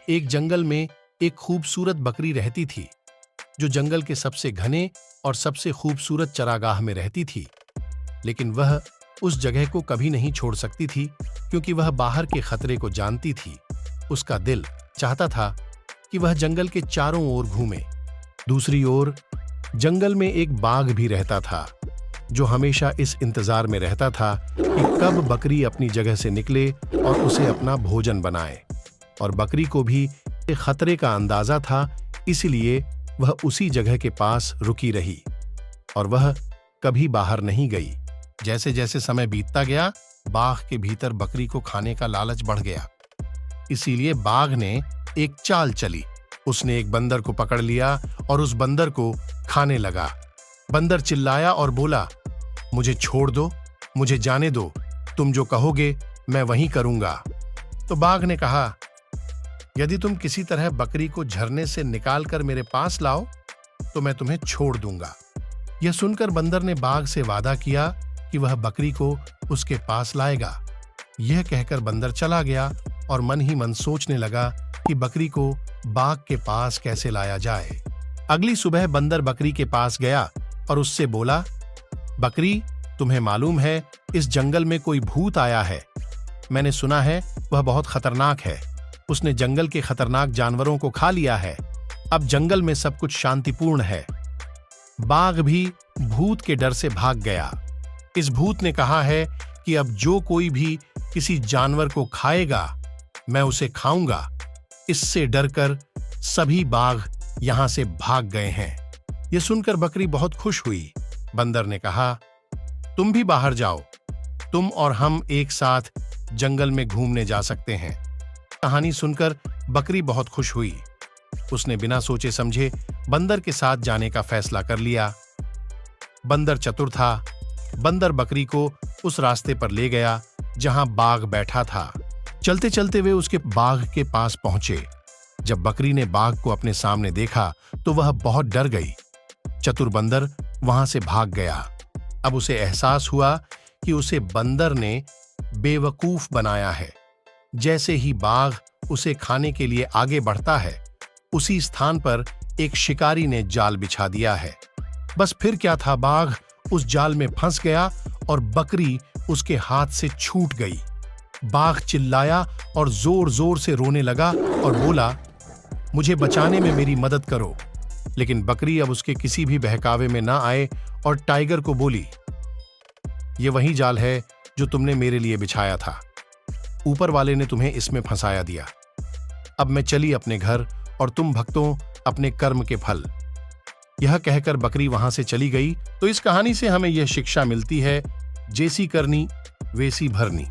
एक जंगल में एक खूबसूरत बकरी रहती थी, जो जंगल के सबसे घने और सबसे खूबसूरत चरागाह में रहती थी। लेकिन वह उस जगह को कभी नहीं छोड़ सकती थी, क्योंकि वह बाहर के खतरे को जानती थी। उसका दिल चाहता था कि वह जंगल के चारों ओर घूमे। दूसरी ओर जंगल में एक बाघ भी रहता था, जो हमेशा इस इंतजार में रहता था कि कब बकरी अपनी जगह से निकले और उसे अपना भोजन बनाए। और बकरी को भी खतरे का अंदाजा था, इसलिए वह उसी जगह के पास रुकी रही और वह कभी बाहर नहीं गई। जैसे जैसे समय बीतता गया, बाघ के भीतर बकरी को खाने का लालच बढ़ गया। इसीलिए बाघ ने एक चाल चली। उसने एक बंदर को पकड़ लिया और उस बंदर को खाने लगा। बंदर चिल्लाया और बोला, मुझे छोड़ दो, मुझे जाने दो, तुम जो कहोगे मैं वही करूंगा। तो बाघ ने कहा, यदि तुम किसी तरह बकरी को झरने से निकालकर मेरे पास लाओ तो मैं तुम्हें छोड़ दूंगा। यह सुनकर बंदर ने बाघ से वादा किया कि वह बकरी को उसके पास लाएगा। यह कहकर बंदर चला गया और मन ही मन सोचने लगा कि बकरी को बाघ के पास कैसे लाया जाए। अगली सुबह बंदर बकरी के पास गया और उससे बोला, बकरी, तुम्हें मालूम है इस जंगल में कोई भूत आया है। मैंने सुना है वह बहुत खतरनाक है। उसने जंगल के खतरनाक जानवरों को खा लिया है। अब जंगल में सब कुछ शांतिपूर्ण है। बाघ भी भूत के डर से भाग गया। इस भूत ने कहा है कि अब जो कोई भी किसी जानवर को खाएगा मैं उसे खाऊंगा। इससे डरकर सभी बाघ यहां से भाग गए हैं। यह सुनकर बकरी बहुत खुश हुई। बंदर ने कहा, तुम भी बाहर जाओ, तुम और हम एक साथ जंगल में घूमने जा सकते हैं। कहानी सुनकर बकरी बहुत खुश हुई। उसने बिना सोचे समझे बंदर के साथ जाने का फैसला कर लिया। बंदर चतुर था। बंदर बकरी को उस रास्ते पर ले गया जहां बाघ बैठा था। चलते चलते वे उसके बाघ के पास पहुंचे। जब बकरी ने बाघ को अपने सामने देखा तो वह बहुत डर गई। चतुर बंदर वहां से भाग गया। अब उसे एहसास हुआ कि उसे बंदर ने बेवकूफ बनाया है। जैसे ही बाघ उसे खाने के लिए आगे बढ़ता है, उसी स्थान पर एक शिकारी ने जाल बिछा दिया है। बस फिर क्या था, बाघ उस जाल में फंस गया और बकरी उसके हाथ से छूट गई। बाघ चिल्लाया और जोर जोर से रोने लगा और बोला, मुझे बचाने में मेरी मदद करो। लेकिन बकरी अब उसके किसी भी बहकावे में ना आए और टाइगर को बोली, ये वही जाल है जो तुमने मेरे लिए बिछाया था। ऊपर वाले ने तुम्हें इसमें फंसाया दिया। अब मैं चली अपने घर और तुम भक्तों अपने कर्म के फल। यह कहकर बकरी वहां से चली गई। तो इस कहानी से हमें यह शिक्षा मिलती है, जैसी करनी वैसी भरनी।